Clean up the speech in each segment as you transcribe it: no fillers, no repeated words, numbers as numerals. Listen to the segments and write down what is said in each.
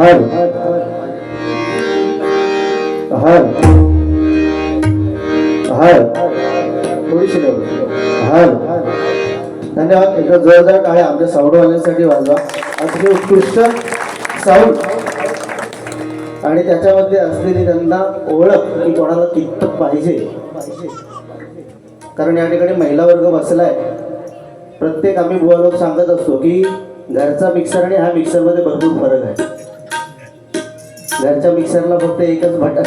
हर हर हर थोडीशी हर धन्यवाद. एकदा जोरदार टाळ्या आमच्या साऊंडवाल्यांसाठी वाजवा. अतिशय उत्कृष्ट साऊंड आणि त्याच्यामध्ये असलेली त्यांना ओळख की कोणाला कितपत पाहिजे. कारण या ठिकाणी महिला वर्ग बसलाय. प्रत्येक आम्ही बुवा लोक सांगत असतो की घरचा मिक्सर आणि ह्या मिक्सरमध्ये भरपूर फरक आहे. घरच्या मिक्सरला फक्त एकच बटन,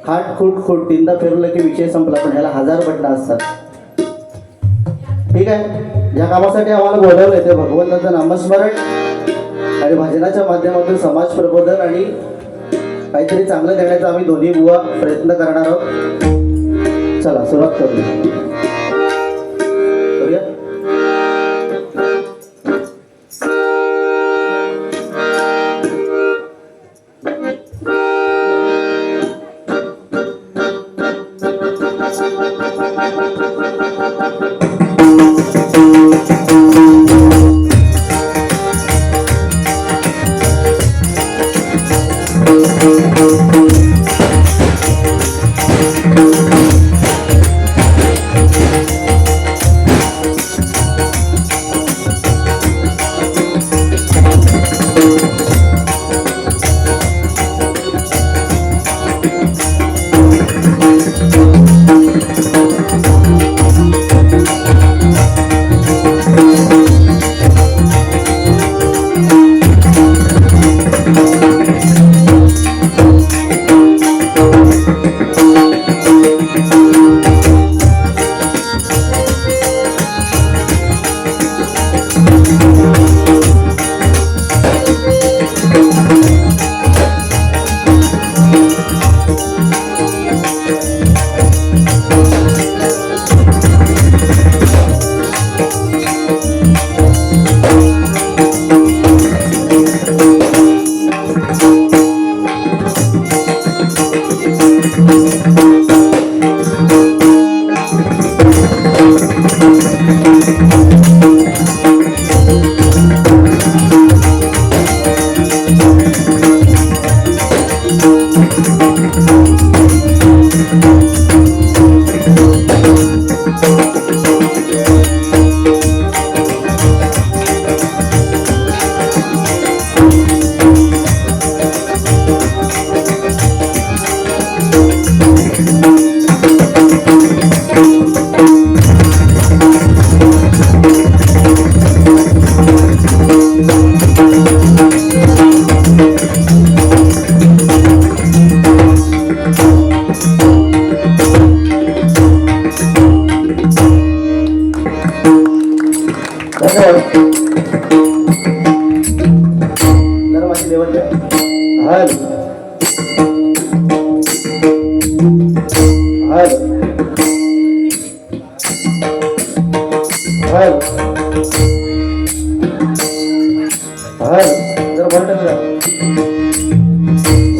खाट खूट खूट तीनदा फिरवलं की विषय संपला. पण ह्याला 1000 बटणं असतात. ठीक आहे. ज्या कामासाठी आम्हाला बोलवलंय ते भगवंताचं नामस्मरण आणि भजनाच्या माध्यमातून समाज प्रबोधन आणि काहीतरी चांगलं देण्याचा आम्ही दोन्ही बुवा प्रयत्न करणार आहोत. चला सुरुवात करूया.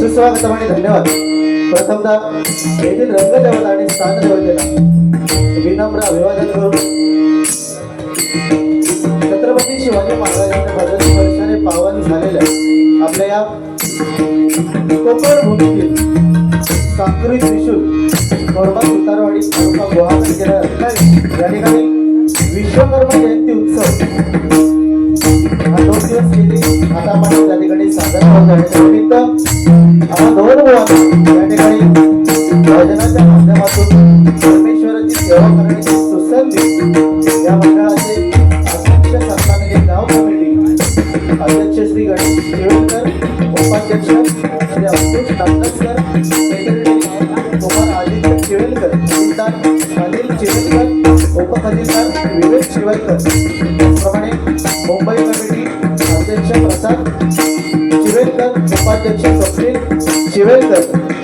सुस्वागत आणि धन्यवाद. प्रथमतः येथील रंगदेवता आणि स्थानदेवतेला विनम्र अभिवादन करून छत्रपती शिवाजी महाराजांच्या 50 वर्षाने पावन झालेल्या आपल्या या कोकण भूमीतील साकुरी त्रिशूल कोरबा सुतारवाडी तालुका गुहागर जिल्हा या ठिकाणी विश्वकर्मा जयंती उत्सव हा 2 दिवस केली. आता आपण त्या ठिकाणी सादर करण्याच्या निमित्त आम्हा 2 बुवांना या ठिकाणी भजनाच्या माध्यमातून परमेश्वराची सेवा करण्याची सुसंधी या मंडळाचे अध्यक्ष सन्माननीय गाव कमिटी अध्यक्ष श्री गणेश शिवेलकर, उपाध्यक्ष श्री अब्दुल नागनसकर, सेक्रेटरी कुमार आदित्य शिवेलकर, खजिनदार अनिल शिवेलकर, उपखजिनदार विवेक शिवेलकर, त्याचप्रमाणे मुंबई कमिटी अध्यक्ष प्रसाद शिवेलकर, उपाध्यक्ष स्वप्नील शिवेलकर,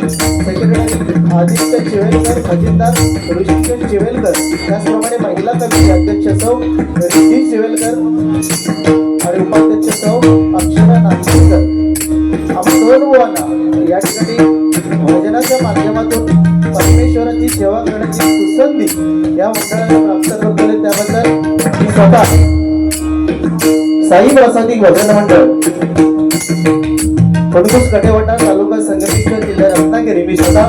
सेक्रेटरी आदित्य शिवेलकर, खजिनदार ऋषिकेश शिवेलकर, त्याचप्रमाणे महिला कमिटी अध्यक्ष सौ रिद्धी शिवेलकर आणि उपाध्यक्ष सौ अक्षरा नागपूरकर. आपण 2 बुवांना या ठिकाणी भजनाच्या माध्यमातून परमेश्वराची सेवा करण्याची सुसंधी या मंडळाला प्राप्त करतोय. त्याबद्दल मी स्वतः साई प्रसादी भजन मंडळ फडणूस कटेवाटा तालुका संगमेश्वर जिल्हा रत्नागिरी. मी स्वतः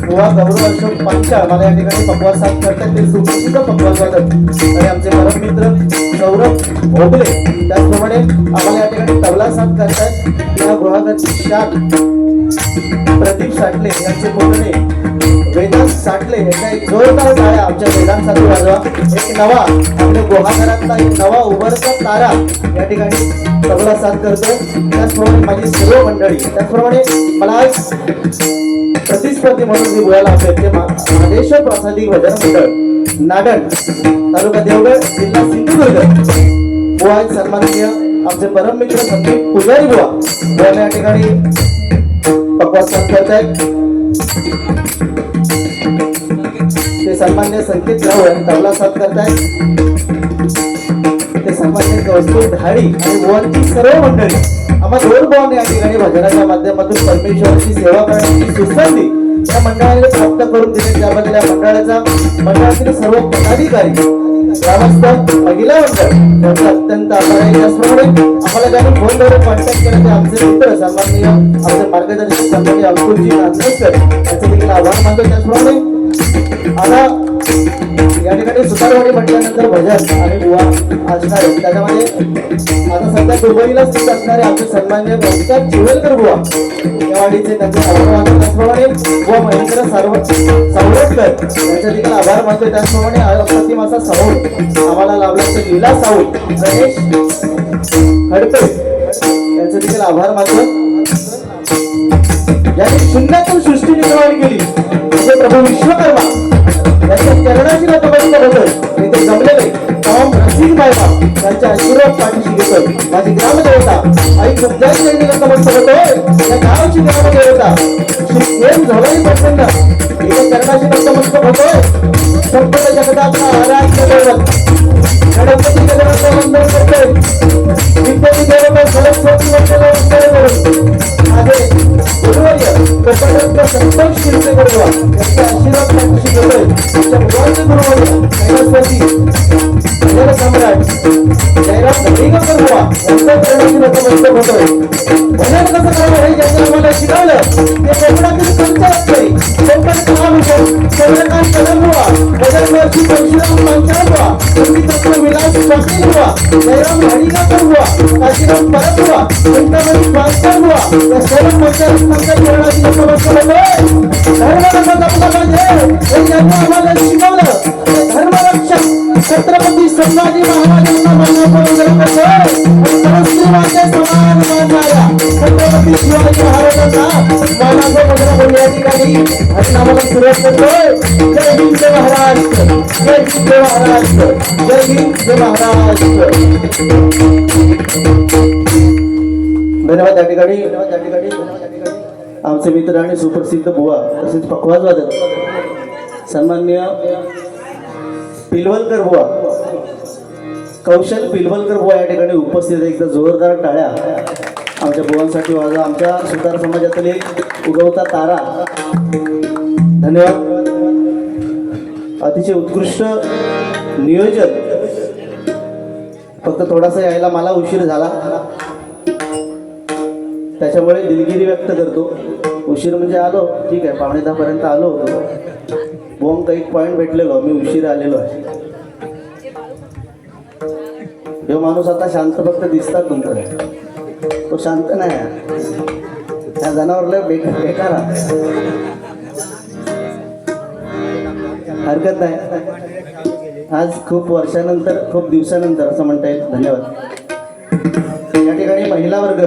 गोवा गौरव अशोक पांचाळ मला या ठिकाणी पक्वास साथ करतात. ते सुप्रसिद्ध पक्वास वादक आणि आमचे परममित्र सौरभ भोगले त्याचप्रमाणे आम्हाला या ठिकाणी तबला साथ करतात. या गृहागत शाख प्रदीप साठले यांचे पुतणे वेदांत साठले यांना एक जोरदार टाळ्या आमच्या वेदांतसाठी वाजवा. एक नवा आपल्या गुहागरातला एक नवा उभरता तारा या ठिकाणी तबला साथ करतो. त्याचप्रमाणे माझी सर्व मंडळी त्याचप्रमाणे मला आज प्रतिस्पर्धी म्हणून मी बोलायला हवे ते महादेश्वर प्रासादिक भजन मंडळ नाडण तालुका देवगड जिल्हा सिंधुदुर्ग बुवा आहेत सन्माननीय आमचे परममित्र संदीप पुजारी बुवा या ठिकाणी पक्वास साथ करतायत. ते सन्मान्य संकेत राव आणि तबला साथ करतायत. ते सन्मान्य कौस्तुभ धाडी आणि बुवांची सर्व मंडळी आम्हा दोन भावाने या ठिकाणी भजनाच्या माध्यमातून परमेश्वराची सेवा करण्याची सुसंधी या मंडळाने प्राप्त करून दिली. त्याबद्दल या मंडळातील सर्व पदाधिकारी ग्रामस्थ महिला मंडळ यांचा अत्यंत आभार आहे. त्याचप्रमाणे आम्हाला ज्यांनी फोनवरून कॉन्टॅक्ट केला ते आमचे मित्र सन्माननीय आमचे मार्गदर्शक सन्माननीय अंकुरजी नांदकर यांचे देखील आभार मानतो. त्याचप्रमाणे आता या ठिकाणी सुतारवाडी म्हटल्यानंतर भजन आणि बुवा असणार आहे. त्याच्यामध्ये आता सध्या दुबईला स्थित असणारे आमचे सन्मान्य भाऊसाहेब चिवलकर बुवा या वाडीचे त्यांचे आभार मानतो. त्याचप्रमाणे बुवा महेंद्र सावरटकर यांचे देखील आभार मानतो. त्याचप्रमाणे अप्रतिम असा साऊंड आम्हाला लाभला ते लीला साऊंड गणेश हडपे यांचे देखील आभार मानतो. ज्यांनी शून्यातून सृष्टी निर्माण केली म्हणजे प्रभू विश्वकर्मा यांच्या चरणाची नतमस्तक होतं. इथे जमलेले तमाम रसिक बायबा त्यांच्या आशीर्वाद पाठीशी घेतो. माझी ग्रामदेवता आई सध्याची यांनी नतमस्तक होतो. या गावाची ग्रामदेवता श्री एम झोलाई प्रसन्न इथे चरणाची नतमस्तक होतो. संपूर्ण जगताचा आराध्य दैवत गणपती देवाचं वंदन करते. विद्यार्थी देवता सरस्वती वंदन करून माझे गुरुवर्य कोकणातला संतोष शिरसे गुरुवा यांचा आशीर्वाद पाठीशी घेतोय. त्यांच्या मुलांचे गुरुवर्य सरस्वती जय सम्राट जयराम धडीकर बुवा यांच्या चरणाची नतमस्तक होतोय. भजन कसं करावं हे ज्यांनी आम्हाला शिकवलं ते कोकणातील संत असते. कोकण कलाभूषण चंद्रकांत कदम बुवा भजन वर्षी परशुराम पांचाळ बुवा संगीतज्ञ विलास पाटील बुवा जयराम धडीकर बुवा काशीराम परब बुवा चिंतामणी पांचाळ बुवा या सर्व मंडळांच्या चरणाची नतमस्तक होतोय. धर्म कसा जपला पाहिजे हे ज्यांनी आम्हाला शिकवलं ते धर्मरक्षक छत्रपती संभाजी महाराजांना मानवतो सरस्वतीमाते समान मानणाऱ्या छत्रपती शिवाजी महाराजांना मानाचं वगैरे या ठिकाणी हरिनामाला सुरुवात करतोय. जय हिंद जय महाराष्ट्र जय हिंद जय महाराष्ट्र जय हिंद जय महाराष्ट्र. धन्यवाद. त्या ठिकाणी आमचे मित्र आणि सुप्रसिद्ध बुवा तसेच पखवाज वादक सन्माननीय पिलवलकर बुवा कौशल पिलवलकर बुवा या ठिकाणी उपस्थित. एकदा जोरदार टाळ्या आमच्या बुवांसाठी वाजवा. आमच्या सुतार समाजातील एक उगवता तारा. धन्यवाद. अतिशय उत्कृष्ट नियोजन. फक्त थोडासा यायला मला उशीर झाला त्याच्यामुळे दिलगिरी व्यक्त करतो. उशीर म्हणजे आलो ठीक आहे 9:45 पर्यंत आलो होतो. बोंग काही पॉईंट भेटलेलो मी उशीर आलेलो आहे. जो माणूस आता शांत फक्त दिसतात तुमचं तो शांत नाही त्या जनावरला बेकार हरकत नाही. आज खूप वर्षानंतर खूप दिवसानंतर असं म्हणता येईल. धन्यवाद. या ठिकाणी महिला वर्ग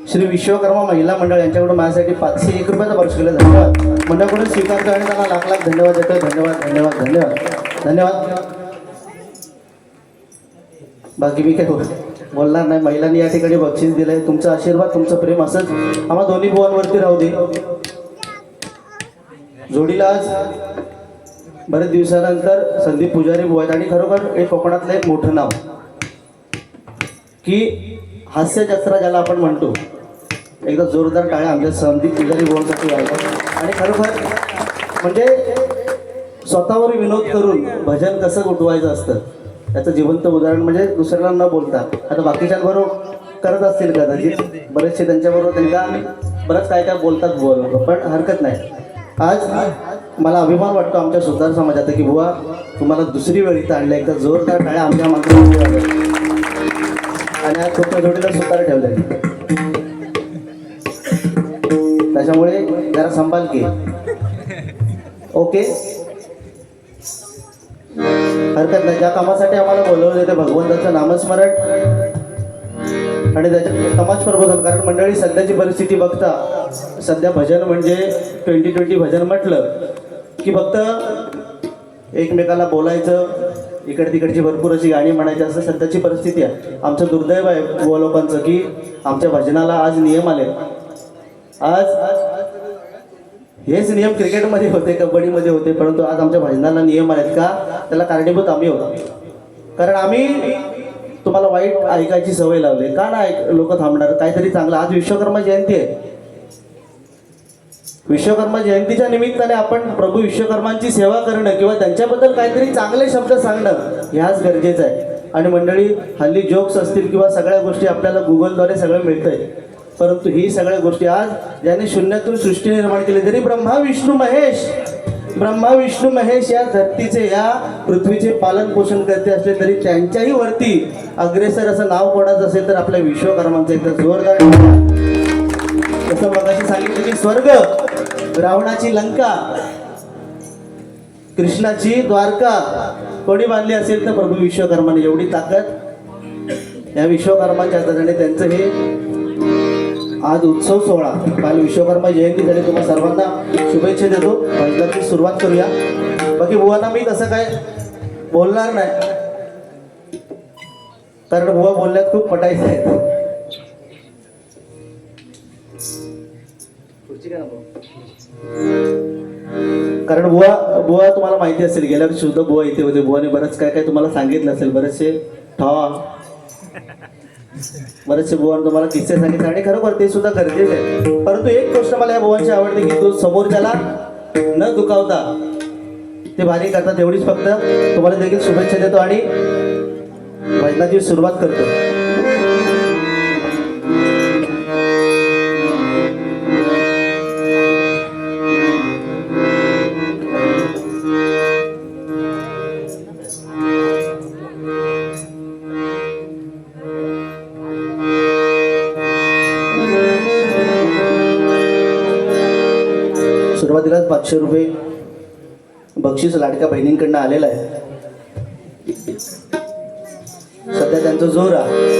श्री विश्वकर्मा महिला मंडळ यांच्याकडून माझ्यासाठी 501 रुपयाचा पर्स केला. धन्यवाद. मंडळाकडून स्वीकारतो आणि त्यांना लाख लाख धन्यवाद देतो. धन्यवाद धन्यवाद धन्यवाद धन्यवाद. बाकी मी काय बोलणार नाही. महिलांनी या ठिकाणी बक्षीस दिलंय. तुमचा आशीर्वाद तुमचं प्रेम असंच आम्हा दोन्ही बुवांवरती राहू दे. जोडीला आज बरेच दिवसानंतर संदीप पुजारी बुवा आहेत आणि खरोखर एक कोकणातलं एक मोठं नाव की हास्य जत्रा ज्याला आपण म्हणतो. एकदा जोरदार टाळ्या आमच्या संदीप पुजारी बुवांसाठी वाजवा. आणि खरोखर म्हणजे स्वतःवर विनोद करून भजन कसं उठवायचं असतं त्याचं जिवंत उदाहरण म्हणजे दुसऱ्याला न बोलता. आता बाकीच्यांबरोबर करत असतील कदाचित, बरेचसे त्यांच्याबरोबर त्यांना बरंच काय काय बोलतात बुवा लोक, पण हरकत नाही. आज मला अभिमान वाटतो आमच्या सुतार समाजाचा की बुवा तुम्हाला दुसरी वेळ इथं आणलं, एकदा जोरदार टाळ्या आमच्या मागच्या. आणि आज छोट्या जोडीला सुतार ठेवले, त्याच्यामुळे जरा संभाल की. ओके, हरकत नाही. ज्या कामासाठी आम्हाला बोलवलं ते भगवंताचं नामस्मरण आणि त्याच्यात समाज प्रबोधन. कारण मंडळी सध्याची परिस्थिती बघता, सध्या भजन म्हणजे 2020 भजन म्हटलं की फक्त एकमेकाला बोलायचं, इकडे तिकडची भरपूर अशी गाणी म्हणायची, असं सध्याची परिस्थिती आहे. आमचं दुर्दैव आहे बुवा लोकांचं की आमच्या भजनाला आज नियम आले. आज हेच नियम क्रिकेटमध्ये होते, कबड्डीमध्ये होते, परंतु आज आमच्या भजनाला नियम आहेत का, त्याला कारणीभूत आम्ही होतो. कारण आम्ही तुम्हाला वाईट ऐकायची सवय लावली. का नाही लोक थांबणार, काहीतरी चांगलं. आज विश्वकर्मा जयंती आहे. विश्वकर्मा जयंतीच्या निमित्ताने आपण प्रभू विश्वकर्मांची सेवा करणं किंवा त्यांच्याबद्दल काहीतरी चांगले शब्द सांगणं ह्याच गरजेचं आहे. आणि मंडळी हल्ली जोक्स असतील किंवा सगळ्या गोष्टी आपल्याला गुगलद्वारे सगळं मिळतंय, परंतु ही सगळ्या गोष्टी आज ज्याने शून्यातून सृष्टी निर्माण केली, तरी ब्रह्मा विष्णू महेश या धरतीचे, या पृथ्वीचे पालन पोषण करते असले तरी त्यांच्याही वरती अग्रेसर असं नाव कोणाचं असेल तर आपल्या विश्वकर्मांचं एकदा जोरदार. जसं मगाशी सांगितलं की स्वर्ग, रावणाची लंका, कृष्णाची द्वारका कोणी बांधली असेल तर प्रभू विश्वकर्माने. एवढी ताकद या विश्वकर्माच्या हातात. त्यांचं हे आज उत्सव सोहळा, काल विश्वकर्मा जयंती झाली. तुम्हाला सर्वांना शुभेच्छा देतो. भजनाची सुरुवात करूया. बाकी बुवांना मी तसं काय बोलणार नाही, कारण बुवा बोलण्यात खूप पटायचं आहे. कारण बुवा तुम्हाला माहिती असेल, गेल्या वर्षी सुद्धा बुवा इथे होते. बुवाने बरंच काय काय तुम्हाला सांगितलं असेल, बरेचसे बुवांनी तुम्हाला किस्से सांगितले आणि खरोखर ते सुद्धा गरजेचे आहे. परंतु एक गोष्ट मला या बुवांची आवडते की तो समोरच्याला न दुखावता ते भारी करतात. एवढीच फक्त तुम्हाला देखील शुभेच्छा देतो आणि भजनाची सुरुवात करतो. सुरुवातीलाच 500 रुपये बक्षीस लाडक्या बहिणींकडनं आलेलं आहे. सध्या त्यांचा जोर आहे.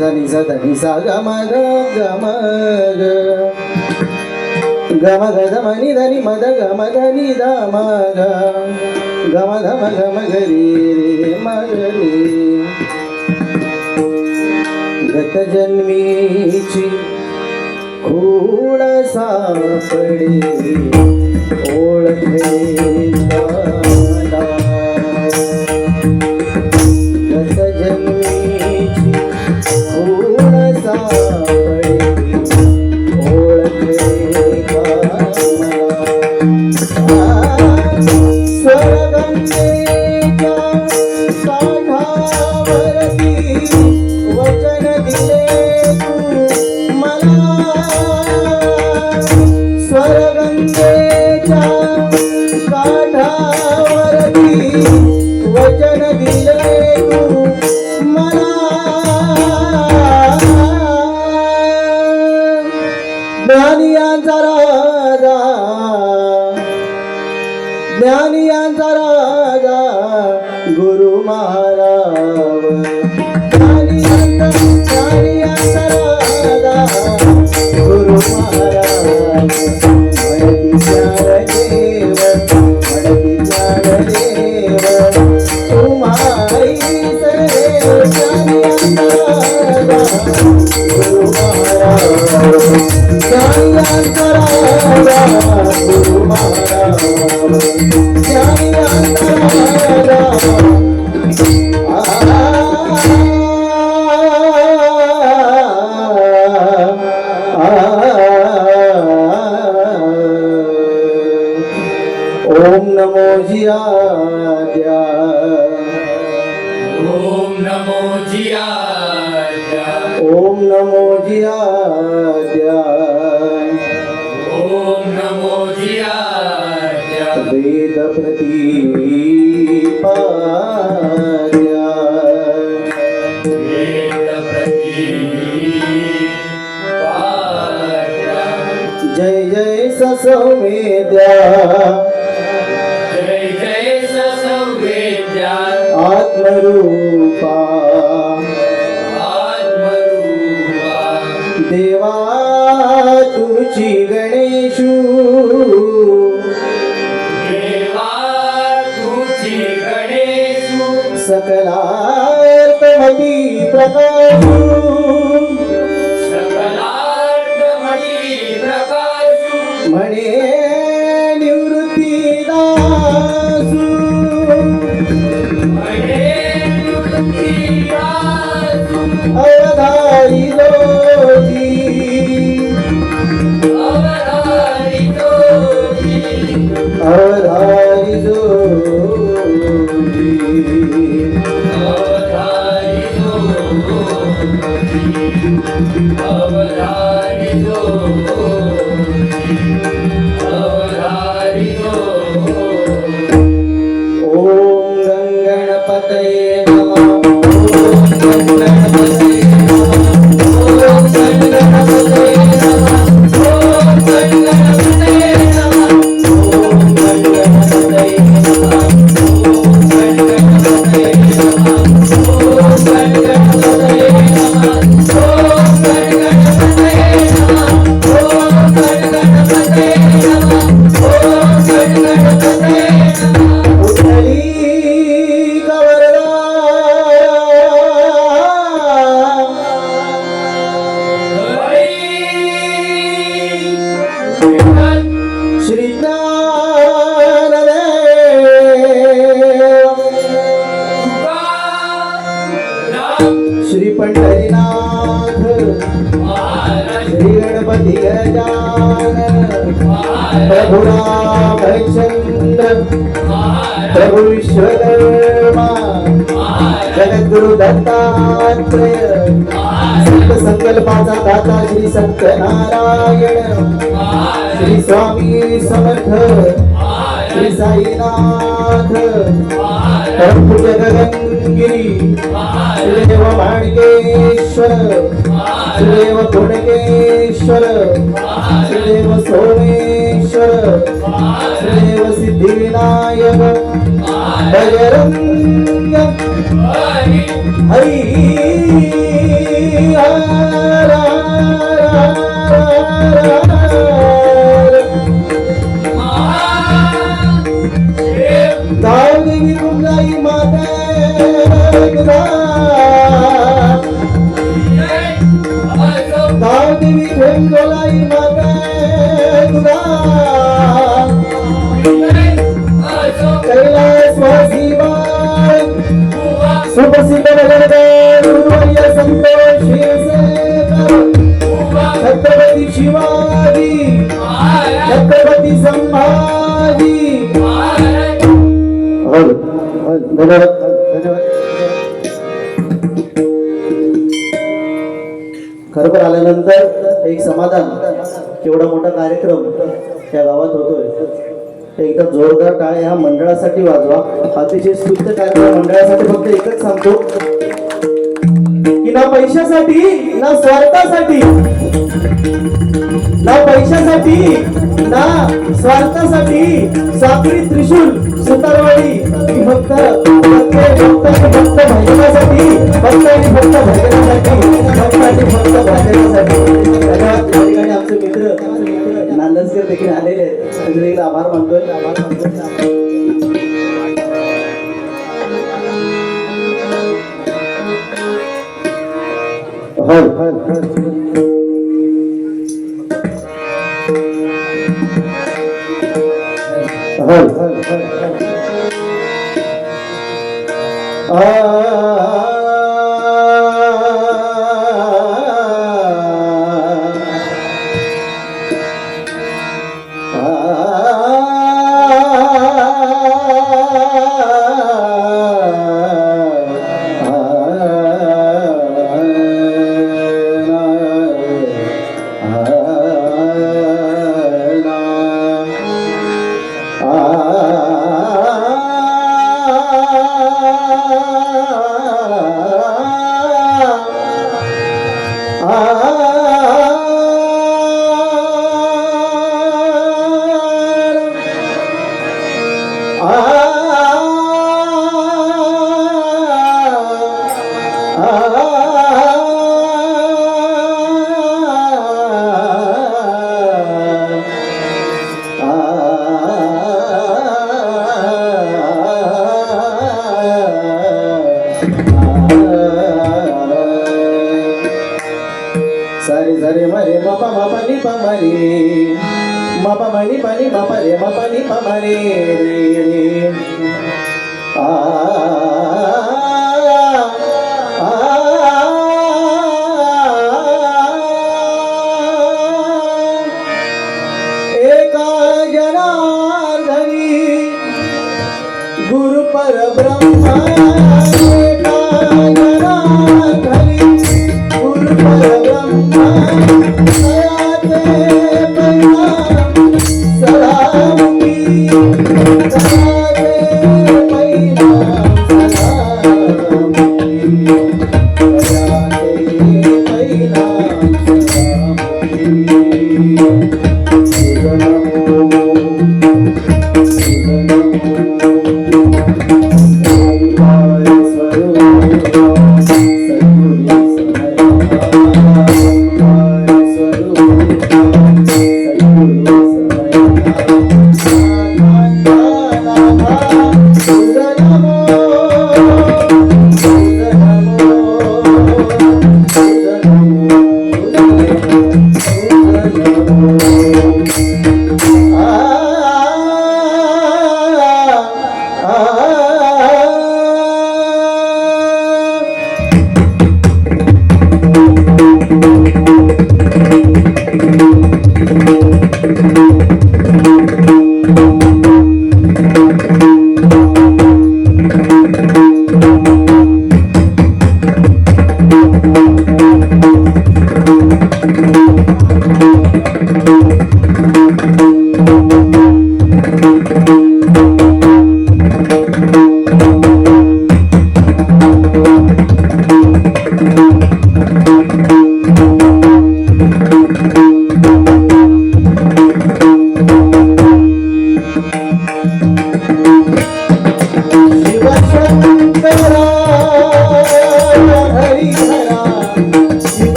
धनी सा धनी सा ग म ग ग म ग ग म ग ध म नि ध नि म ध ग म ध नि ध म ग ग म ध म ग म ग रे रे म ग रे गत जन्मीची खूण सापडे ओळखे मला गत जन्मीची खूण सापडे ओळखे मला स्वर्गंगेच्या काठावरती वचन दिले तू मला स्वर्गंगेच्या काठावरती वचन दिले तू मला ज्ञानियांचा राजा ज्ञानियांचा राजा गुरु महाराज ज्ञानियांचा राजा गुरु महाराज मडती ज्ञानदेव मडती ज्ञानदेव तुम्हारी सर्वे ज्ञानियांचा राजा गुरु महाराज ज्ञानियांचा राजा गुरु महाराज ज्ञानियांचा राजा ओम नमो जियाद्या ओम नमो जियाद्या ओम नमो जियाद्या ओम नमो जियाद्या वेद प्रतिपाद्या वेद प्रतिपाद्या जय जय सौम्यद्या जय जय ससंवेद्या आत्मरूपा आत्मरूपा देवा तुझी गणेशू देवा तुझी गणेशु सकलार्थमती प्रकाशू सकलार्थमयी प्रकाशु म्हणे निवृत्ती दासू म्हणे निवृत्तीदासु अवधारी जोजी अवधारी जोशी अवधारी जोजी अवधारी जोशी अवधारी जोशी अवधारी जोशी ओम गणपतये नमः ओम गणपतये श्री श्री पंढरीनाथ श्री गणपती गजानन प्रभु रामचंद्र प्रभु विश्वकर्मा जगद्गुरु दत्तात्रय संत संकल्पाचा दाता श्री सत्यनारायण श्री स्वामी समर्थ श्री साईनाथ परमपूज्य गगनगिरी श्रीदेव माणकेश्वर श्रीदेव कुणकेश्वर श्रीदेव सोमेश्वर श्रीदेव सिद्धिविनायक बजरंग हरी देवी तुमलाई माता देवी ठेंगोलाई माता कैलासवासी बाळ सुप्रसिद्ध भगवंत गुरुवर्य संतोष शिरसेकर छत्रपती शिवाजी छत्रपती संभाजी धन्यवाद धन्यवाद खरोखर आल्यानंतर एक समाधान केवढा मोठा कार्यक्रम या गावात होतोय एकदा जोरदार टाळ्या ह्या मंडळासाठी वाजवा अतिशय स्तुत्य कार्यक्रम मंडळासाठी फक्त एकच सांगतो की ना पैशासाठी ना स्वार्थासाठी ना पैशासाठी ना स्वार्थासाठी साखरी त्रिशूल सुतारवाडी ही फक्त फक्त भजनासाठी फक्त आणि फक्त भजनासाठी फक्त आणि फक्त भजनासाठी धन्यवाद. या ठिकाणी आमचे मित्र नांदसकर देखील आलेले आहेत त्यांचे देखील आभार मानतोय. सारे सारे मरे मपा मपा नि पमरे मपा मणि पनि मपा रे मपा नि पमरे रे आ एका जनार्दनी गुरु परब्रह्मा एका जनार्दनी गुरु परब्रह्मा सयाते पैना सलामी सयाते पैना सलामी सयाते पैना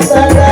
तड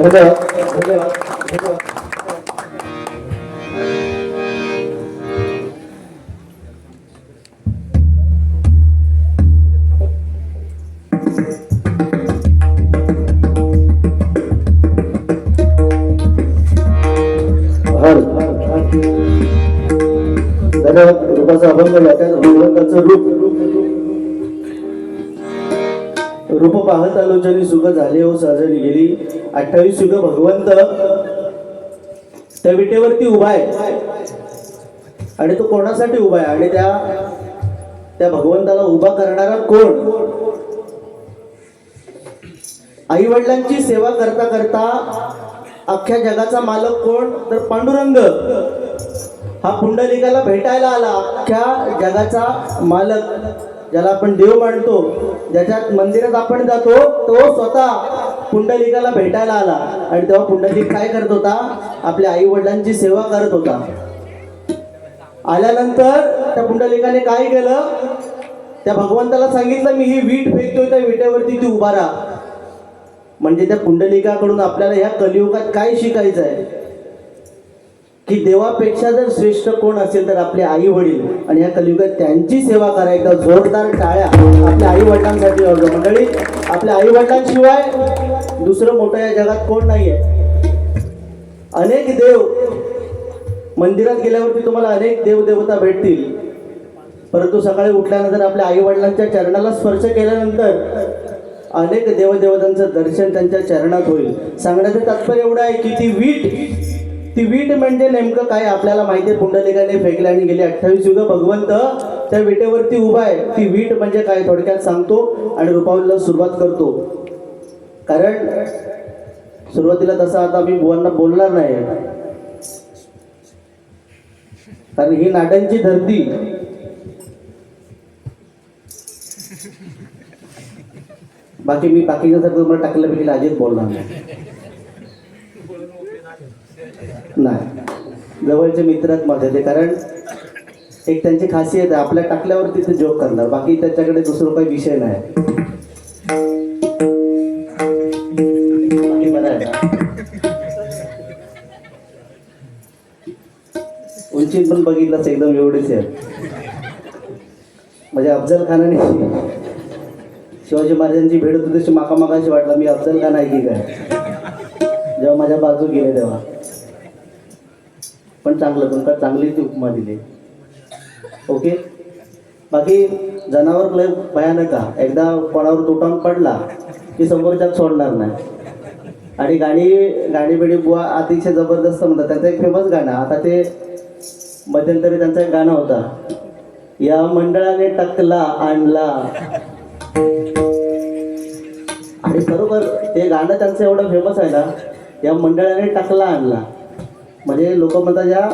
धन्यवाद धन्यवाद धन्यवाद. धन्यवाद. रूपाचा अभंग याच्यात भगवंताचं रूप पाहत आलोचनी सुख झाले हो साजरी गेली. 28 युग भगवंत त्या विटेवरती उभा आहे आणि तो कोणासाठी उभा आहे आणि त्या भगवंताला उभा करणारा कोण? आई वडिलांची सेवा करता करता अख्ख्या जगाचा मालक कोण? तर पांडुरंग. हा पुंडलिकाला भेटायला आला. अख्ख्या जगाचा मालक, ज्याला आपण देव मानतो, ज्याच्या मंदिरात आपण जातो, तो स्वतः पुंडलिकाला भेटायला आला. आणि तेव्हा पुंडलिक काय करत होता? आपल्या आई वडिलांची सेवा करत होता. आल्यानंतर त्या पुंडलिकाने काय केलं? त्या भगवंताला सांगितलं, मी ही वीट फेकतोय, त्या विटेवरती ती उभा राहा. म्हणजे त्या पुंडलिकाकडून आपल्याला ह्या कलियुगात काय शिकायचं आहे की देवापेक्षा जर श्रेष्ठ कोण असेल तर आपले आई वडील. आणि ह्या कलियुगात त्यांची सेवा करायचा. जोरदार टाळ्या आपल्या आई वडिलांसाठी वाजवा मंडळी. आपल्या आई वडिलांशिवाय दुसरं मोठं या जगात कोण नाही आहे. अनेक देव, मंदिरात गेल्यावरती तुम्हाला अनेक देवदेवता भेटतील, परंतु सकाळी उठल्यानंतर आपल्या आई वडिलांच्या चरणाला स्पर्श केल्यानंतर अनेक देवदेवतांचं दर्शन त्यांच्या चरणात होईल. सांगण्याचं तात्पर्य एवढं आहे की ती वीट म्हणजे नेमकं काय आपल्याला माहिती आहे. पुंडलिकाने फेकले आणि गेले 28 युग भगवंत त्या विटेवरती उभा आहे. ती वीट म्हणजे काय थोडक्यात सांगतो आणि रूपावलीला सुरुवात करतो. कारण सुरुवातीला तसं आता मी बुवांना बोलणार नाही, कारण ही नाट्यांची धरती. बाकी मी बाकीच्या जर तुम्हाला टाकलं पेकीला अजित बोलणार नाही. जवळचे मित्रात मध्ये ते, कारण एक त्यांची खासियत आहे, आपल्या टाकल्यावरती ते जोक करणार, बाकी त्याच्याकडे दुसरं काही विषय नाही. बाकी बरं आहे ना? उंचीत पण बघितलंच एकदम एवढेच आहे. म्हणजे अफजल खानाने शिवाजी महाराजांची भेट होती तशी मागाशी वाटलं मी अफजल खान आहे की काय, जेव्हा माझ्या बाजू गेले तेव्हा. पण चांगलं, तुमका चांगली ती उपमा दिली. ओके. बाकी जनावर लय भयानक आहे. एकदा कोणावर तुटावून पडला की समोरच्यात सोडणार नाही. आणि गाणी बिडी बुवा अतिशय जबरदस्त म्हणतात. त्यांचं एक फेमस गाणं, आता ते मध्यंतरी त्यांचा एक गाणं होता, या मंडळाने टकला आणला. आणि खरोखर ते गाणं त्यांचं एवढं फेमस आहे ना, या मंडळाने टकला आणला. म्हणजे लोक म्हणतात या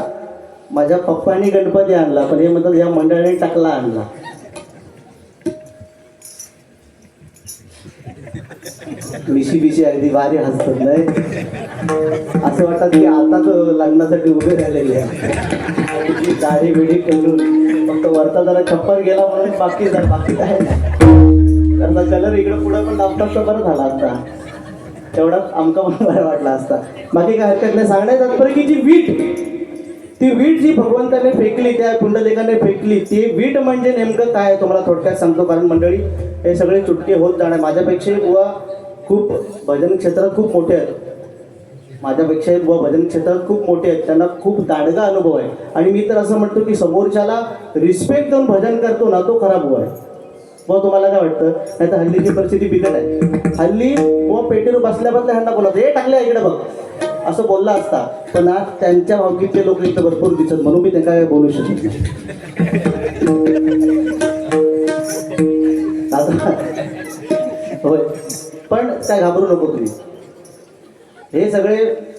माझ्या पप्पांनी गणपती आणला, पण हे म्हणतात या मंडळाने टकला आणला. मिशी अगदी भारी हसतात नाही, असं वाटतं की आताच लग्नासाठी उभे राहिलेले आहे. दाढी बिडी करून फक्त वरता जरा छप्पर गेला म्हणून बाकी काय नाही. त्याचा कलर इकडं पुढं पण लावतात तर बरं झाला असता, तेवढाच आमका पण बरं वाटला असता. बाकी काय हरकत नाही. सांगण्याचं तात्पर्य की ती वीट जी भगवंताने फेकली, त्या पुंडलिकाने फेकली, ती वीट म्हणजे नेमकं काय तुम्हाला थोडक्यात सांगतो. कारण मंडळी हे सगळे चुटके होत जाणार. माझ्यापेक्षाही बुवा खूप भजन क्षेत्रात खूप मोठे आहेत, माझ्यापेक्षाही बुवा भजन क्षेत्रात खूप मोठे आहेत, त्यांना खूप दांडगा अनुभव आहे. आणि मी तर असं म्हणतो की समोरच्याला रिस्पेक्ट देऊन भजन करतो ना, तो खरा बुवा आहे. बुवा तुम्हाला काय वाटतं? नाही तर हल्लीची परिस्थिती बिकट आहे. हल्ली बुवा पेटीवर बसल्याबद्दल ह्यांना बोलत हे टाकले इकडे बघ असं बोलला असता, पण आज त्यांच्या भावकीतले लोक इथं भरपूर दिसत, म्हणून मी त्यांना काय बोलू शकत आता. होय, पण काय घाबरू नको तुम्ही, हे सगळे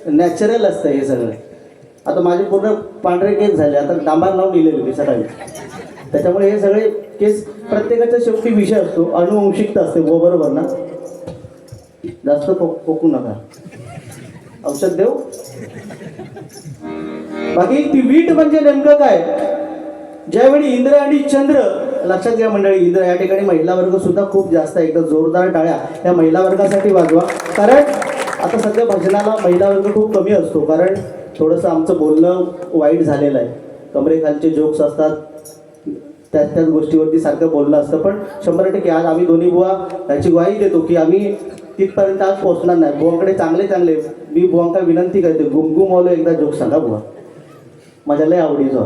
नॅचरल असतं हे सगळं. आता माझे पूर्ण पांढरे केस झाले, आता डांबार लावून दिलेले मी सकाळी, त्याच्यामुळे हे सगळे केस प्रत्येकाचा शेवटी विषय असतो, अनुवंशिकता असते. बरोबर ना? जास्त पोकू नका, औषध देऊ. बाकी ती वीट म्हणजे नेमकं काय? ज्यावेळी इंद्र आणि चंद्र, लक्षात घ्या मंडळी, इंद्र या ठिकाणी महिला वर्ग सुद्धा खूप जास्त आहे. एकदा जोरदार टाळ्या या महिला वर्गासाठी वाजवा. कारण आता सध्या भजनाला महिला वर्ग खूप कमी असतो, कारण थोडंसं आमचं बोलणं वाईट झालेलं आहे. कमरेखालचे जोक्स असतात, त्याच गोष्टीवरती सारखं बोलणं असतं. पण 100% आज आम्ही दोन्ही बुवा याची ग्वाही देतो की आम्ही तिथपर्यंत आज पोहोचणार नाही. बुवांकडे चांगले चांगले, मी बुवांका विनंती करते, गुमगुमवालो एकदा जोक सांगा बुवा, माझ्या लय आवडीचं.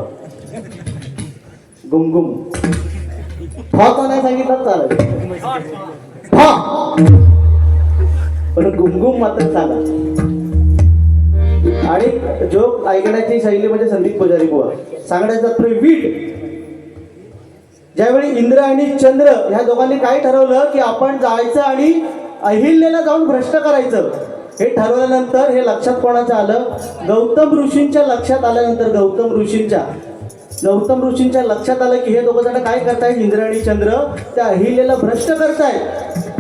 गुमगुम फॉचा नाही सांगितलं चालेल, पण गुमगुम मात्र सांगा. आणि जोक ऐकण्याची शैली म्हणजे संदीप पुजारी बुवा. सांगण्याचा वीट. ज्यावेळी इंद्र आणि चंद्र ह्या दोघांनी काय ठरवलं की आपण जायचं आणि अहिल्याला जाऊन भ्रष्ट करायचं. हे ठरवल्यानंतर हे लक्षात कोणाचं आलं? गौतम ऋषींच्या लक्षात आल्यानंतर गौतम ऋषींच्या लक्षात आलं की हे दोघं जण काय करतायत, इंद्र आणि चंद्र त्या अहिल्याला भ्रष्ट करतायत.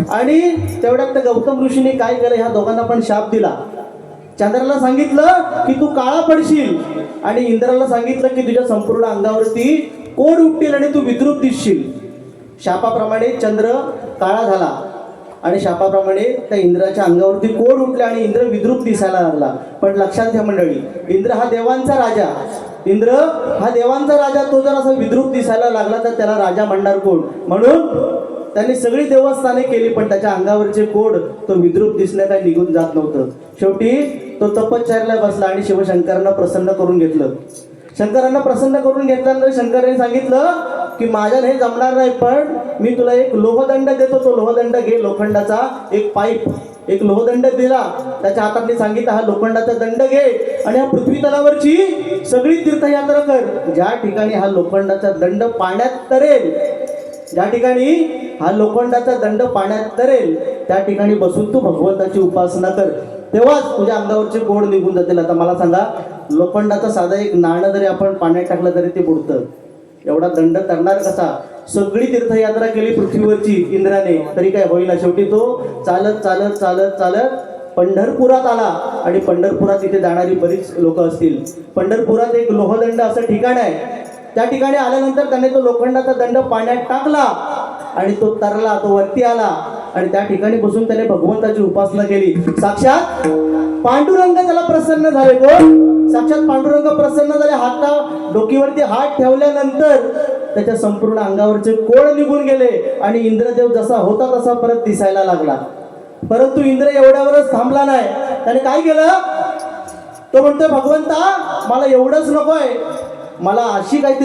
आणि तेवढ्यात त्या गौतम ऋषींनी काय केलं, ह्या दोघांना पण शाप दिला. चंद्राला सांगितलं की तू काळा पडशील, आणि इंद्राला सांगितलं की तुझ्या संपूर्ण अंगावरती कोड उठतील आणि तू विद्रुप दिसशील. शापाप्रमाणे चंद्र काळा झाला आणि शापाप्रमाणे त्या इंद्राच्या अंगावरती कोड उठले आणि इंद्र विद्रुप दिसायला लागला. पण लक्षात घ्या मंडळी, इंद्र हा देवांचा राजा, तो जर असा विद्रुप दिसायला लागला तर त्याला राजा म्हणणार कोण? म्हणून त्यांनी सगळी देवस्थाने केली, पण त्याच्या अंगावरचे कोड तो विद्रुप दिसण्या काही निघून जात नव्हतं. शेवटी तो तपश्चर्याला बसला आणि शिवशंकरांना प्रसन्न करून घेतलं. शंकरांना शंकरांनी सांगितलं की माझ्याने हे जमणार नाही, पण मी तुला एक लोहदंड देतो, तो लोहदंड घे. लोखंडाचा एक पाईप, एक लोहदंड दिला, त्याच्या हातात सांगितलं हा लोखंडाचा दंड घे आणि हा पृथ्वी तलावरची सगळी तीर्थयात्रा कर. ज्या ठिकाणी हा लोखंडाचा दंड पाण्यात तरेल, त्या ठिकाणी बसून तू भगवंताची उपासना कर, तेव्हाच तुझ्या अंगावरचे कोड निघून जातील. आता मला सांगा, लोखंडाचा साधा एक नाणं जरी आपण पाण्यात टाकलं तरी ते बुडतं, एवढा दंड करणार कसा? सगळी तीर्थयात्रा केली पृथ्वीवरची इंद्राने, तरी काय होईना. शेवटी तो चालत चालत चालत चालत पंढरपुरात आला. आणि पंढरपुरात इथे जाणारी बरीच लोक असतील. पंढरपुरात एक लोहदंड असं ठिकाण आहे. त्या ठिकाणी आल्यानंतर त्याने तो लोखंडाचा दंड पाण्यात टाकला आणि तो तरला, तो वरती आला आणि त्या ठिकाणी बसून त्याने भगवंताची उपासना केली. साक्षात पांडुरंग त्याला प्रसन्न झाले. साक्षात पांडुरंग प्रसन्न झाले. डोकीवरती हात ठेवल्यानंतर त्याच्या संपूर्ण अंगावरचे कोड निघून गेले आणि इंद्रदेव जसा होता तसा परत दिसायला लागला. परंतु इंद्र एवढ्यावरच थांबला नाही. त्याने काय केलं? तो म्हणतोय भगवंता, मला एवढंच नकोय, मला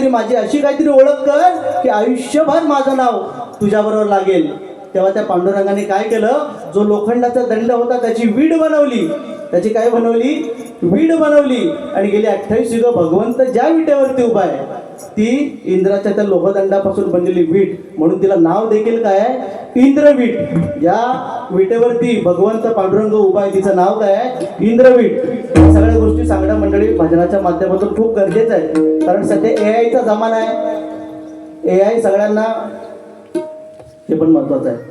माझी अशी काहीतरी ओळख कर की आयुष्यभर माझं नाव तुझ्याबरोबर लागेल. तेव्हा त्या पांडुरंगाने काय केलं? जो लोखंडाचा दंड होता त्याची वीड बनवली. वीड बनवली आणि गेली 28 युग भगवंत ज्या विटेवरती उभा आहे ती इंद्राच्या त्या लोहदंडापासून बनलेली वीट, म्हणून तिला नाव देखील काय आहे? इंद्रवीट. या विटेवरती भगवंत पांडुरंग उभा आहे, तिचं नाव काय आहे? इंद्रवीट. या सगळ्या गोष्टी सांगणं मंडळी भजनाच्या माध्यमातून खूप गरजेचं आहे, कारण सध्या AI चा जमाना आहे. AI सगळ्यांना, हे पण महत्वाचं आहे.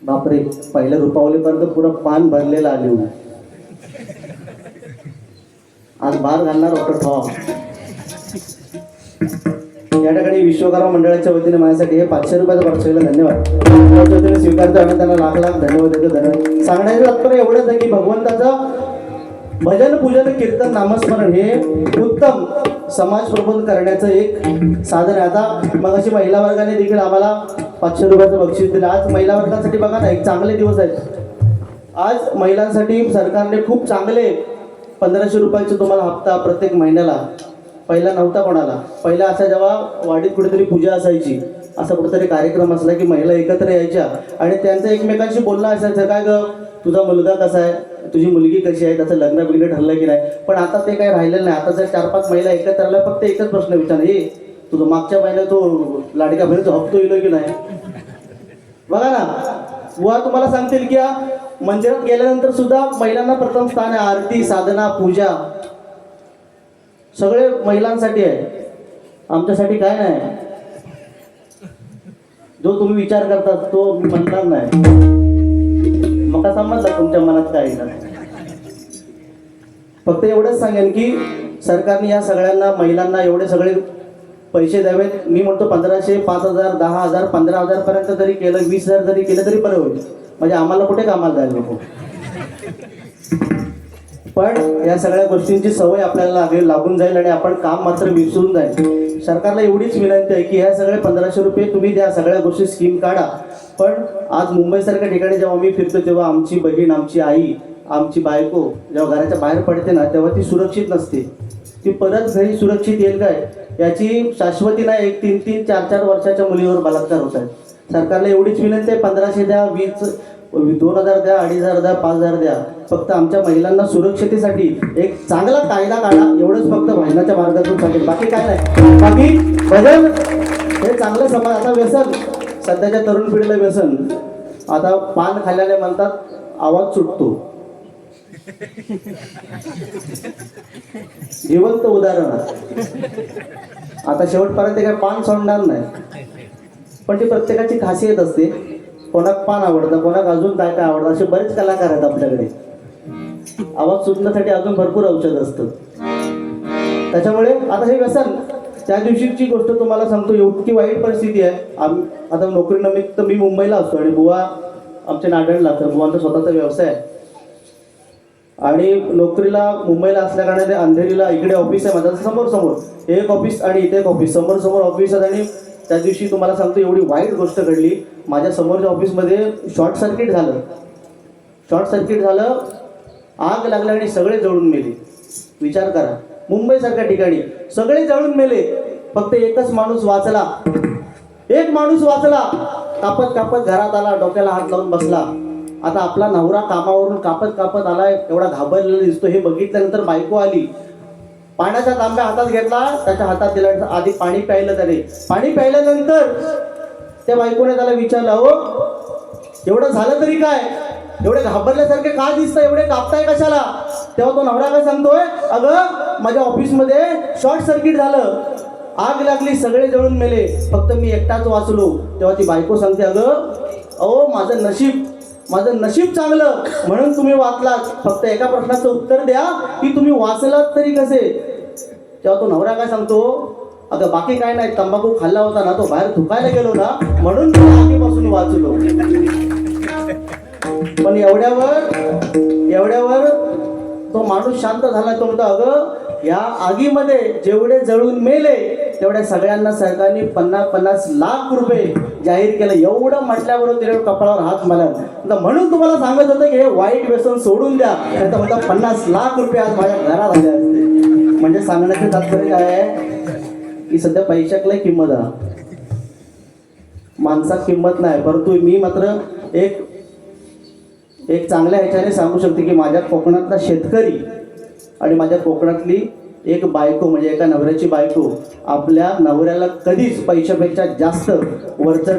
बापरे, पहिल्या रुपावलीपर्यंत पुरं पान भरलेलं आले. आज बार घालणार होतं ठॉप. या ठिकाणी विश्वकर्मा मंडळाच्या वतीने माझ्यासाठी हे 500 रुपयाचं पाठवलेलं धन्यवाद स्वीकारतो आणि त्यांना लाख लाख धन्यवाद देतो. धन्यवाद. सांगण्याचं तात्पर्य एवढंच आहे की भगवंताचं भजन, पूजन, कीर्तन, नामस्मरण हे उत्तम समाज प्रबोधन करण्याचं एक साधन आहे. आता मग अशी महिला वर्गाने देखील आम्हाला 500 रुपयाचं बक्षीस दिलं. आज महिला वर्गासाठी बघा ना, एक चांगले दिवस आहेत. आज महिलांसाठी सरकारने खूप चांगले 1500 रुपयाचे तुम्हाला हप्ता प्रत्येक महिन्याला. पहिला नव्हता कोणाला. पहिला असा जेव्हा वाडीत कुठेतरी पूजा असायची, असा कुठेतरी कार्यक्रम असला की महिला एकत्र यायच्या आणि त्यांचं एकमेकांशी बोलणं असायचं, काय ग तुझा मुलगा कसा आहे, तुझी मुलगी कशी आहे, त्याचं लग्न बिग्न ठरलं की नाही. पण आता ते काही राहिलेलं नाही. आता जर 4-5 महिला एकत्र आल्या फक्त एकच प्रश्न विचार, हे तुझं मागच्या महिन्यात तो लाडक्या बहिणीचा हप्ता येईल की नाही. बघा ना, व तुम्हाला सांगतील की मंदिरात गेल्यानंतर सुद्धा महिलांना प्रथम स्थान आहे. आरती, साधना, पूजा सगळे महिलांसाठी आहे, आमच्यासाठी काय नाही. जो तुम्ही विचार करता तो मी म्हणणार नाही. मग समजलं तुमच्या मनात काय नाही. फक्त एवढंच सांगेन की सरकारने या सगळ्यांना महिलांना एवढे सगळे पैसे द्यावेत. मी म्हणतो 1500, 5000, 10,000, 15,000 पर्यंत जरी केलं, 20,000 जरी केलं तरी बरं होईल. म्हणजे आम्हाला कुठे कामाला जायला नको. पण या सगळ्या गोष्टींची सवय आपल्याला लागून जाईल आणि आपण काम मात्र विसरून जाईल. सरकारला एवढीच विनंती आहे की ह्या सगळे 1500 रुपये तुम्ही द्या, सगळ्या गोष्टी स्कीम काढा. पण आज मुंबईसारख्या ठिकाणी जेव्हा मी फिरतो तेव्हा आमची बहीण, आमची आई, आमची बायको जेव्हा घराच्या बाहेर पडते ना तेव्हा ती सुरक्षित नसते. ती परत घरी सुरक्षित येईल काय याची शाश्वती नाही. 3-3, 4-4 वर्षाच्या मुलीवर बलात्कार होत आहेत. सरकारला एवढीच विनंती आहे, 1500 द्या, 2,000 द्या, 2,500 द्या, 5,000 द्या. फक्त आमच्या महिलांना सुरक्षतेसाठी एक चांगला कायदा काढा, एवढंच फक्त भजनाच्या मार्गातून सांगेल, बाकी काय नाही. बाकी भजन हे चांगलं समाज. आता व्यसन, सध्याच्या तरुण पिढीला व्यसन. आता पान खाल्ल्याने म्हणतात आवाज सुटतो. जिवंत उदाहरण. आता शेवटपर्यंत काय पान सोडणार नाही, पण ती प्रत्येकाची खासियत असते. कोणाक पान आवडतं, कोणाक अजून काय काय आवडतं, असे बरेच कलाकार आहेत आपल्याकडे. आवाज सुटण्यासाठी अजून भरपूर औषध असतं. त्याच्यामुळे आता हे व्यसन, त्या दिवशीची गोष्ट तुम्हाला सांगतो, इतकी वाईट परिस्थिती आहे. आता नोकरीनिमित्त मी मुंबईला असतो आणि बुवा आमच्या नांदेडला असतात. बुवांचा स्वतःचा व्यवसाय आहे आणि नोकरीला मुंबईला असल्या कारणाने अंधेरीला इकडे ऑफिस आहे माझं समोर एक ऑफिस आणि इथे एक ऑफिस, समोर ऑफिस आहे. आणि त्या दिवशी तुम्हाला सांगतो एवढी वाईट गोष्ट घडली. माझ्या समोरच्या ऑफिसमध्ये शॉर्ट सर्किट झालं, आग लागली आणि सगळे जळून मेले. विचार करा, मुंबईसारख्या ठिकाणी सगळे जळून मेले, फक्त एकच माणूस वाचला. एक माणूस वाचला, कापत घरात आला, डोक्याला हात लावून बसला. आता आपला नवरा कामावरून कापत आलाय, एवढा घाबरलेला दिसतो. हे बघितल्यानंतर बायको आली, पाण्याचा तांब्या हातात घेतला, त्याच्या हातात दिला. आधी पाणी प्यायलं त्याने. पाणी प्यायल्यानंतर त्या बायकोने त्याला विचारलं, हो एवढं झालं तरी काय, एवढे घाबरल्यासारखे का दिसतं, एवढे कापताय कशाला? तेव्हा तो नवरा काय सांगतोय, अगं माझ्या ऑफिसमध्ये शॉर्ट सर्किट झालं, आग लागली, सगळे जळून मेले, फक्त मी एकटाच वाचलो. तेव्हा ती बायको सांगते, अगं अहो माझं नशीब चांगलं म्हणून तुम्ही वाचलात. फक्त एका प्रश्नाचं उत्तर द्या की तुम्ही वाचलात तरी कसे? तेव्हा तो नवरा काय सांगतो, अगं बाकी काय नाही, तंबाखू खाल्ला होता ना, तो बाहेर थुकायला गेलो ना, म्हणून मी आगीपासून वाचलो. पण एवढ्यावर तो माणूस शांत झाला. तो म्हणतो, अगं या आगीमध्ये जेवढे जळून मेले तेवढ्या सगळ्यांना सरकारने 50-50 लाख रुपये जाहीर केलं. एवढं म्हटल्याबरोबर त्याच्या कपाळावर हात मारला. म्हणून तुम्हाला सांगत होतं की हे वाईट व्यसन सोडून द्या, तर म्हणता 50 लाख रुपये आज माझ्या घरात आले असते. म्हणजे सांगण्याचे तात्पर्य काय आहे की सध्या पैशाला किंमत आहे, माणसात किंमत नाही. परंतु मी मात्र एक चांगल्या ह्याच्याने सांगू शकते की माझ्या कोकणातला शेतकरी आणि माझ्या कोकणातली एक बायको, म्हणजे एका नवऱ्याची बायको आपल्या नवऱ्याला कधीच पैशापेक्षा जास्त वरचढ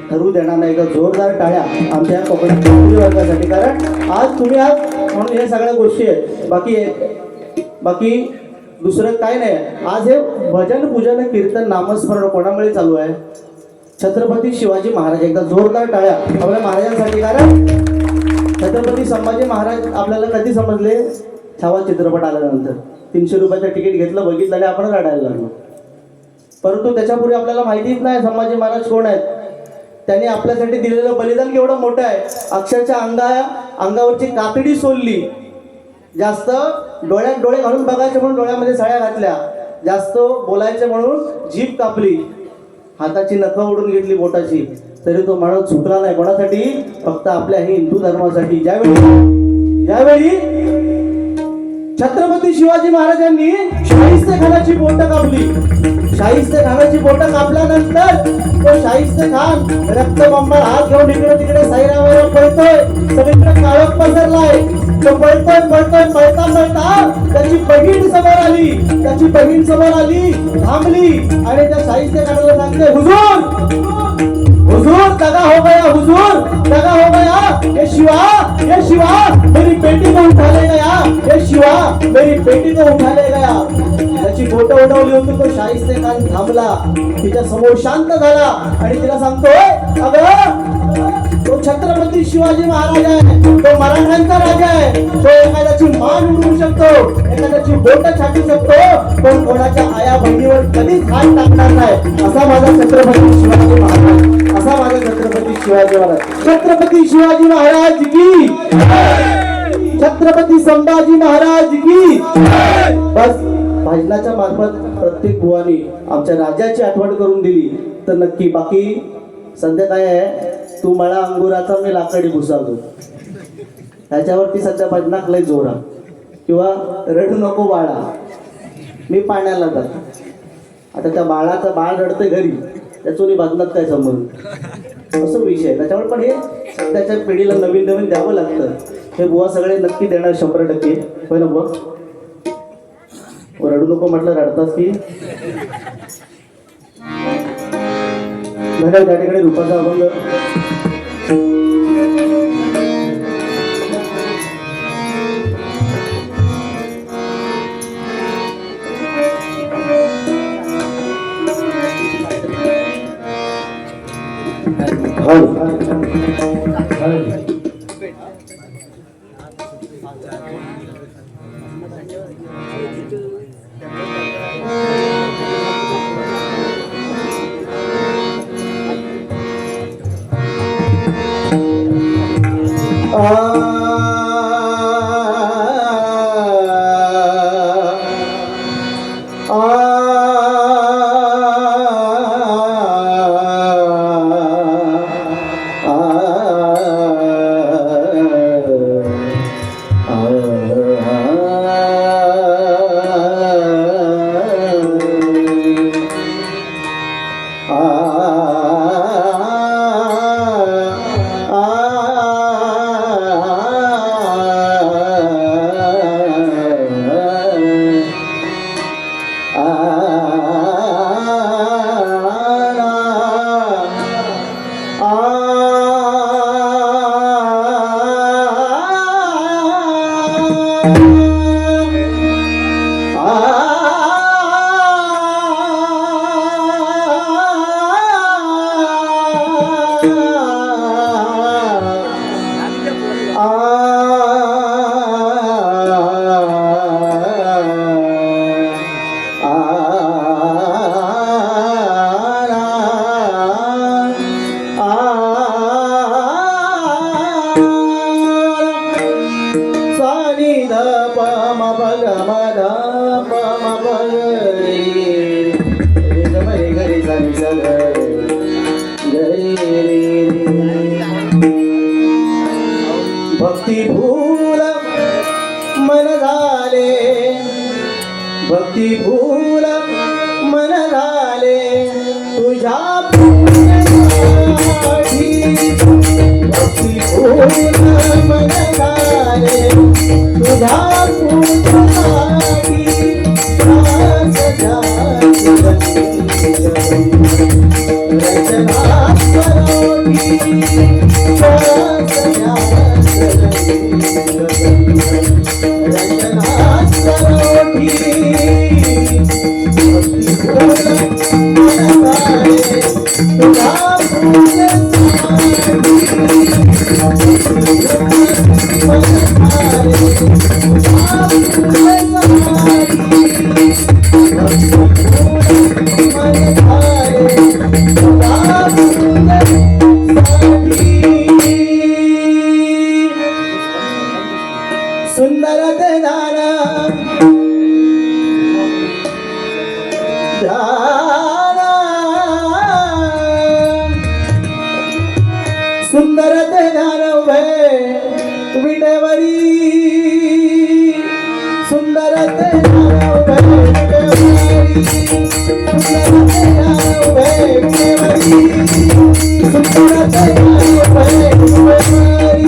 ठरवू देणार नाही. का जोरदार टाळ्या आमच्या कोकणातील वर्गासाठी, कारण आज तुम्ही म्हणून हे सगळ्या गोष्टी आहेत. बाकी दुसरं काय नाही. आज हे भजन, पूजन, कीर्तन, नामस्मरण कोणामुळे चालू आहे? छत्रपती शिवाजी महाराज. एकदा जोरदार टाळ्या आपल्या महाराजांसाठी, कारण छत्रपती संभाजी महाराज आपल्याला कधी समजले? छावा चित्रपट आल्यानंतर 300 रुपयाचं तिकीट घेतलं, बघितलं आणि आपण रडायला लागलो. परंतु त्याच्यापूर्वी आपल्याला माहितीच नाही संभाजी महाराज कोण आहेत. त्यांनी आपल्यासाठी दिलेलं बलिदान केवढं मोठं आहे. अक्षरशः अंगावरची कातडी सोलली, जास्त डोळ्यात डोळे घालून बघायचे म्हणून डोळ्यामध्ये सळ्या घातल्या, जास्त बोलायचे म्हणून जीभ कापली, हाताची नखं ओढून घेतली बोटाची, तरी तो माणूस सुटला नाही. कोणासाठी? फक्त आपल्या हिंदू धर्मासाठी. ज्यावेळी छत्रपती शिवाजी महाराजांनी शाहिस्तेखानाची बोटं कापली, शाहिस्तेखानाची बोटं कापल्यानंतर तो शाहिस्तेखान रक्तबंबाळ हात घेऊन इकडे तिकडे साईरामाला पळतोय, सगळीकडे काळोख पसरलाय. तो पळता त्याची बहीण समोर आली, थांबली आणि त्या शाहिस्तेखानाला सांगते, हुजूर दगा हो गया, ये शिवा मेरी बेटी को उठा ले गया, त्याची बोटं उडवली होती. तो शाहिस्तेखान थांबला, तिच्या समोर शांत झाला आणि तिला सांगतोय, अगं तो छत्रपती शिवाजी महाराज आहे, तो मराठ्यांचा राजा आहे. तो एखाद्याची मान उडवू शकतो, एखाद्याची बोट छाटू शकतो, पण कोणाच्या आया बहिणीवर कधीच हात टाकणार नाही. असा माझा छत्रपती शिवाजी महाराज, असा माझा छत्रपती शिवाजी महाराज. छत्रपती शिवाजी महाराज की, छत्रपती संभाजी महाराज की. बस भाजनाच्या मार्फत प्रत्येक बुवानी आमच्या राजाची आठवण करून दिली तर नक्की. बाकी सध्या काय आहे, तू मला अंगुराचा मी लाकडी घुसावतो, ह्याच्यावरती सध्या भजनाक लय जोरा. किंवा रडू नको बाळा, मी पाण्याला जातो. आता त्या बाळाचा बाळ रडते घरी, त्याचोनी भजनात काय संबंध, असं विषय. त्याच्यामुळे पण हे सध्याच्या पिढीला नवीन नवीन द्यावं लागतं. हे बुवा सगळे नक्की देणार 100%. होय ना बुवा? रडू नको म्हटलं रडतास की. त्या ठिकाणी रूपाचा अभंग भक्ती भूल मन झाले, भक्ती भूल मन झाले तुझ्या पुण्यासाठी. भक्ती भूल मन झाले तुझ्या पुण्यासाठी. रचना करोगी सुंदर ते ध्यान सुंदर ते ध्यान उभे विटेवरी. सुंदर ते ध्यान उभे विटेवरी. सुंदर ते ध्यान उभे विटेवरी. सुंदर ते ध्यान उभे विटेवरी.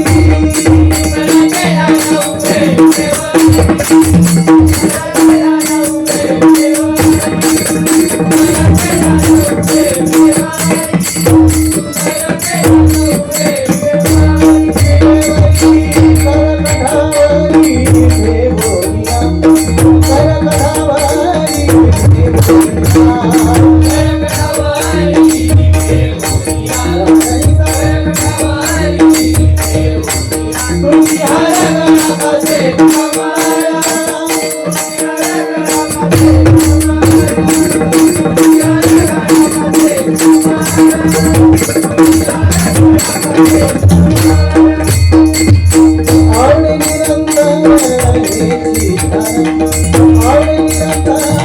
आवडे निरंतर हेची ध्यान आवडे निरंतर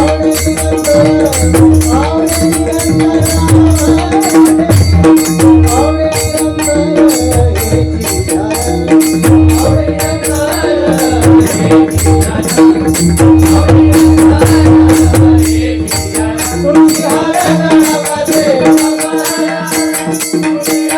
आवडे निरंतर आवडे निरंतर आवडे निरंतर हेची ध्यान तुमची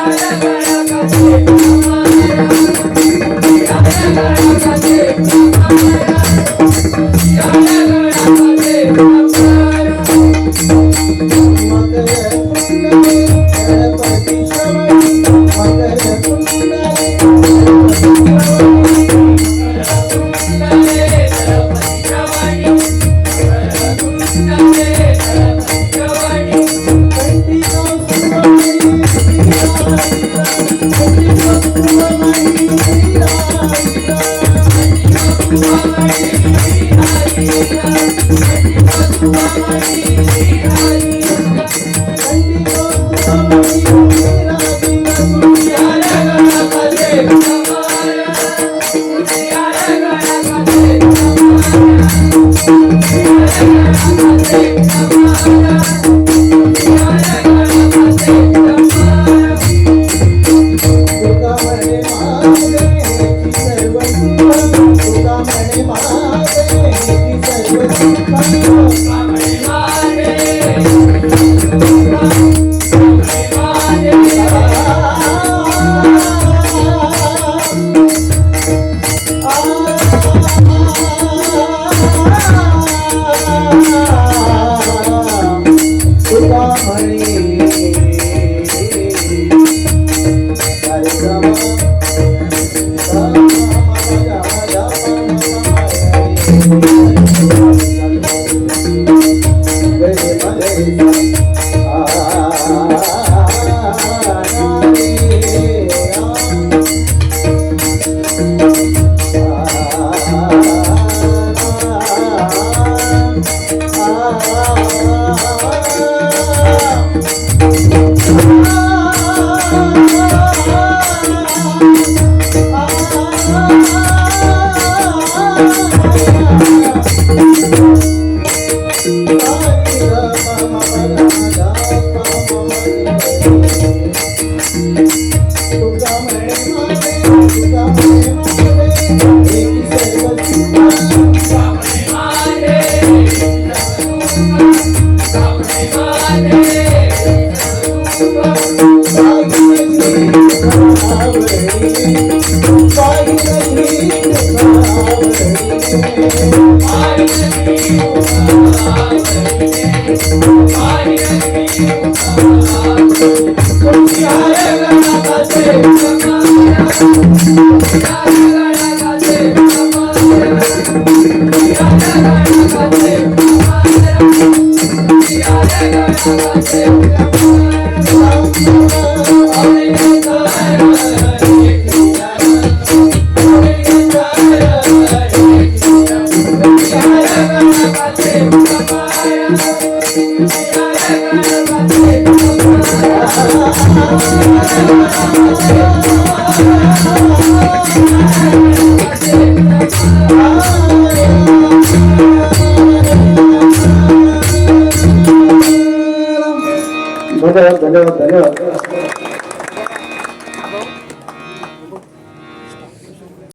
धन्यवाद धन्यवाद धन्यवाद.